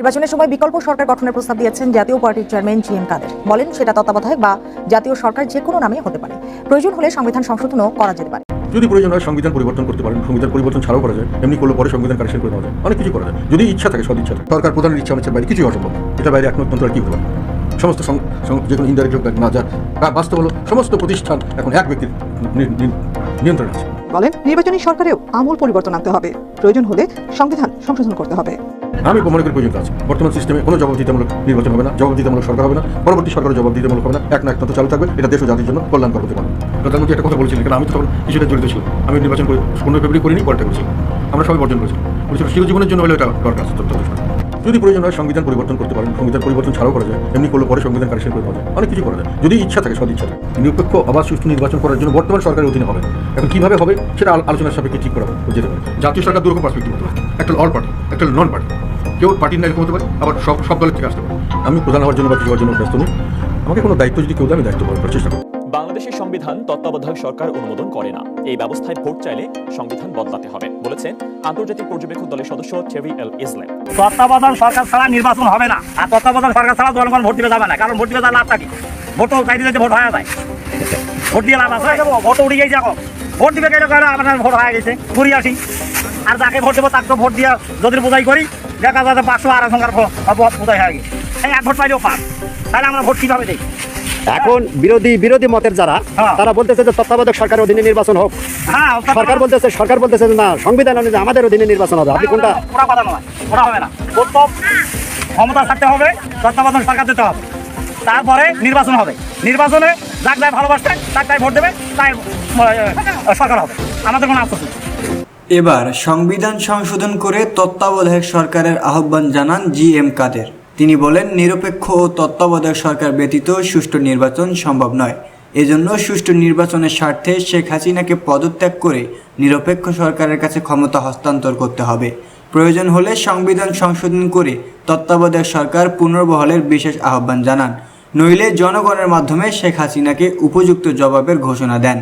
নির্বাচনের সময় বিকল্প সরকার গঠনের প্রস্তাব দিয়েছেন জাতীয় পার্টির চেয়ারম্যান জি.এম. কাদের। বলেন সেটা তত্ত্বাবধায়ক বা জাতীয় সরকার যে কোনো নামে হতে পারে, প্রয়োজন হলে সংবিধান সংশোধনও করা যেতে পারে। যদি প্রয়োজন হয় সংবিধান পরিবর্তন করতে পারেন, সংবিধান পরিবর্তন ছাড়াও করা যায়, এমনি করলে পরে সংবিধান কারেকশন করে দেওয়া যায়, অনেক কিছু করা যায় যদি ইচ্ছা থাকে, সদ ইচ্ছা থাকে। সরকার প্রধানের ইচ্ছা অনিচ্ছার বাইরে কিছুই অসম্ভব। এটা বাইরে একমাত্র আর কি হতে পারে। সমস্ত যে কোনো ইনডাইরেক্ট হোক না যা বাস্তব হলো, সমস্ত প্রতিষ্ঠান এখন এক ব্যক্তির নিয়ন্ত্রণে আছে। বলেন নির্বাচনী সরকারেও আমূল পরিবর্তন আনতে হবে, প্রয়োজন হলে সংবিধান সংশোধন করতে হবে। আমি মনে করি প্রয়োজন আছে। বর্তমান সিস্টেমে কোনো জবাবদিহিতামূলক নির্বাচন হবে না, জবাবদিহিতামূলক সরকার হবে না, পরবর্তী সরকারও জবাবদিহিতামূলক হবে না, এক না একমাত্র চালু থাকবে। এটা দেশ ও জাতির জন্য কল্যাণকর হতে পারে। প্রধানমন্ত্রী একটা কথা বলেছিলেন, কারণ আমি তো তখন কিছুটা জড়িত ছিলাম। আমি নির্বাচন করে 15 ফেব্রুয়ারি করিনি, পরেটা করেছিলাম। আমরা সবাই বর্জন করেছিলাম। চিরজীবনের জন্য হলে এটা দরকার আছে। যদি প্রয়োজন হয় সংবিধান পরিবর্তন করতে পারেন, সংবিধান পরিবর্তন ছাড়াও করা যায়, এমনি করলে পরে সংবিধান কারেকশন করে দেওয়া যায়, অনেক কিছু করা যায় যদি ইচ্ছা থাকে, সদ ইচ্ছা থাকে। নিরপেক্ষ অবাধ সুষ্ঠু নির্বাচন করার জন্য বর্তমান সরকারের অধীনে হবে। এখন কিভাবে হবে সেটা আলোচনার সাপেক্ষে ঠিক করা যেতে পারে। জাতীয় সরকার দুরকম পার্সপেক্টিভ হতে পারে, একটা অল পার্টি, একটা নন পার্টি। কেউ পার্টির না এরকম হতে পারে, আবার সব দলের থেকে আসতে পারে। আমি প্রধান হওয়ার জন্য বা কিছু হওয়ার জন্য ব্যস্ত নই। আমাকে কোনো দায়িত্ব যদি কেউ দেয়, আমি দায়িত্ব পালন করার চেষ্টা করি। বাংলাদেশের সংবিধান তত্ত্বাবধায়ক সরকার অনুমোদন করে না। এই ব্যবস্থায় ভোট চাইলে সংবিধান বদলাতে হবে বলেছেন আন্তর্জাতিক পর্যবেক্ষক দলের সদস্য চেরি এল ইসলাম। তত্ত্বাবধায়ক সরকার ছাড়া নির্বাচন হবে না, আর তত্ত্বাবধায়ক সরকার ছাড়া জনগণ ভোট দিতে যাবে না। কারণ ভোট দিতে যাওয়ার লাভটা কি? ভোট তো চাইতে যাইতে ভোট হয়ে যায়, ভোট দিয়ে লাভ আছে? ভোট উঠে গেছে, এখন ভোট দিবে কেন? আপনার ভোট হয়ে গেছে, ঘুরি আসি। আর যাকে ভোট দেবো তাকে তো ভোট দিয়ে যদি বোঝাই করি, দেখা যাচ্ছে 500 আর সংখ্যার বোঝাই হয়ে গেছে। এই এক ভোট পাইলেও পাস, তাহলে আমরা ভোট কিভাবে দিই? এখন বিরোধী মতের যারা, তারা বলতেছে যে তত্ত্বাবধায়ক সরকারের অধীনে নির্বাচন হোক। সরকার বলতেছে না, সংবিধান অনুযায়ী আমাদের অধীনে নির্বাচন হবে। আপনি কোনটা? ওরা কথা নয়, ওরা হবে না। ক্ষমতা থাকতে হবে, তত্ত্বাবধায়ক সরকার দিতে হবে, তারপরে নির্বাচন হবে। নির্বাচনে যাক যাই ভালোবাসতে তাক তাই ভোট দেবে, তাই সরকার হবে। আমাদের কোনো আফসোস নেই। এবার সংবিধান সংশোধন করে তত্ত্বাবধায়ক সরকারের আহ্বান জানান জি.এম. কাদের। তিনি বলেন, নিরপেক্ষ ও তত্ত্বাবধায়ক সরকার ব্যতীত সুষ্ঠু নির্বাচন সম্ভব নয়। এজন্য সুষ্ঠু নির্বাচনের স্বার্থে শেখ হাসিনাকে পদত্যাগ করে নিরপেক্ষ সরকারের কাছে ক্ষমতা হস্তান্তর করতে হবে। প্রয়োজন হলে সংবিধান সংশোধন করে তত্ত্বাবধায়ক সরকার পুনর্বহালের বিশেষ আহ্বান জানান। নইলে জনগণের মাধ্যমে শেখ হাসিনাকে উপযুক্ত জবাবের ঘোষণা দেন।